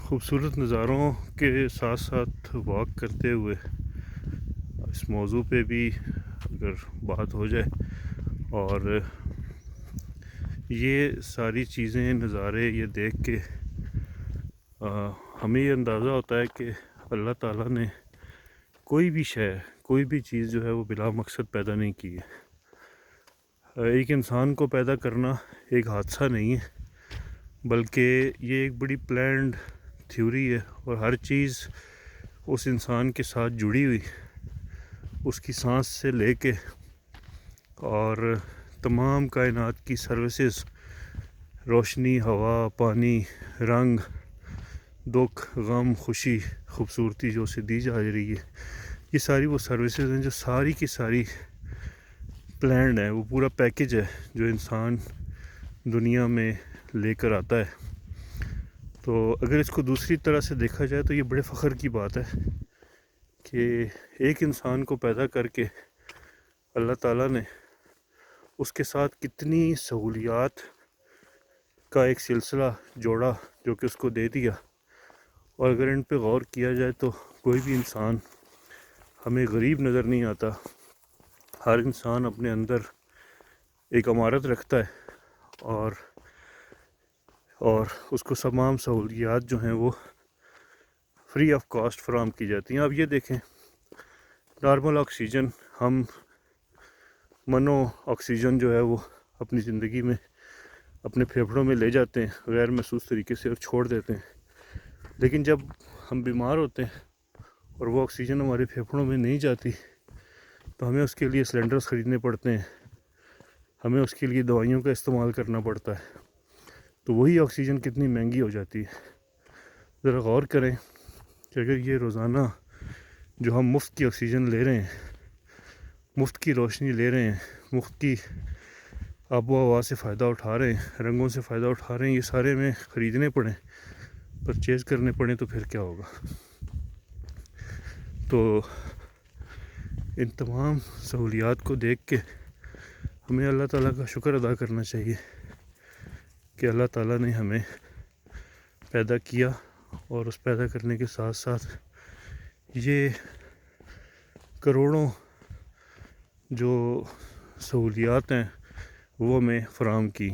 خوبصورت نظاروں کے ساتھ ساتھ واک کرتے ہوئے اس موضوع پہ بھی اگر بات ہو جائے، اور یہ ساری چیزیں نظارے یہ دیکھ کے ہمیں یہ اندازہ ہوتا ہے کہ اللہ تعالیٰ نے کوئی بھی شے، کوئی بھی چیز جو ہے وہ بلا مقصد پیدا نہیں کی ہے۔ ایک انسان کو پیدا کرنا ایک حادثہ نہیں ہے، بلکہ یہ ایک بڑی پلانڈ تھیوری ہے، اور ہر چیز اس انسان کے ساتھ جڑی ہوئی، اس کی سانس سے لے کے اور تمام کائنات کی سروسز، روشنی، ہوا، پانی، رنگ، دکھ، غم، خوشی، خوبصورتی جو اسے دی جا رہی ہے، یہ ساری وہ سروسز ہیں جو ساری کی ساری پلانڈ ہیں۔ وہ پورا پیکج ہے جو انسان دنیا میں لے کر آتا ہے۔ تو اگر اس کو دوسری طرح سے دیکھا جائے تو یہ بڑے فخر کی بات ہے کہ ایک انسان کو پیدا کر کے اللہ تعالیٰ نے اس کے ساتھ کتنی سہولیات کا ایک سلسلہ جوڑا جو کہ اس کو دے دیا۔ اور اگر ان پہ غور کیا جائے تو کوئی بھی انسان ہمیں غریب نظر نہیں آتا۔ ہر انسان اپنے اندر ایک امارت رکھتا ہے، اور اس کو تمام سہولیات جو ہیں وہ فری آف کاسٹ فراہم کی جاتی ہیں۔ آپ یہ دیکھیں، نارمل آکسیجن، ہم منو آکسیجن جو ہے وہ اپنی زندگی میں اپنے پھیپھڑوں میں لے جاتے ہیں غیر محسوس طریقے سے اور چھوڑ دیتے ہیں، لیکن جب ہم بیمار ہوتے ہیں اور وہ آکسیجن ہمارے پھیپھڑوں میں نہیں جاتی تو ہمیں اس کے لیے سلنڈرز خریدنے پڑتے ہیں، ہمیں اس کے لیے دوائیوں کا استعمال کرنا پڑتا ہے، تو وہی آکسیجن کتنی مہنگی ہو جاتی ہے۔ ذرا غور کریں کہ اگر یہ روزانہ جو ہم مفت کی آکسیجن لے رہے ہیں، مفت کی روشنی لے رہے ہیں، مفت کی آب و ہوا سے فائدہ اٹھا رہے ہیں، رنگوں سے فائدہ اٹھا رہے ہیں، یہ سارے میں خریدنے پڑیں، پرچیز کرنے پڑیں، تو پھر کیا ہوگا؟ تو ان تمام سہولیات کو دیکھ کے ہمیں اللہ تعالیٰ کا شکر ادا کرنا چاہیے کہ اللہ تعالیٰ نے ہمیں پیدا کیا، اور اس پیدا کرنے کے ساتھ ساتھ یہ کروڑوں جو سہولیات ہیں وہ ہمیں فراہم کی۔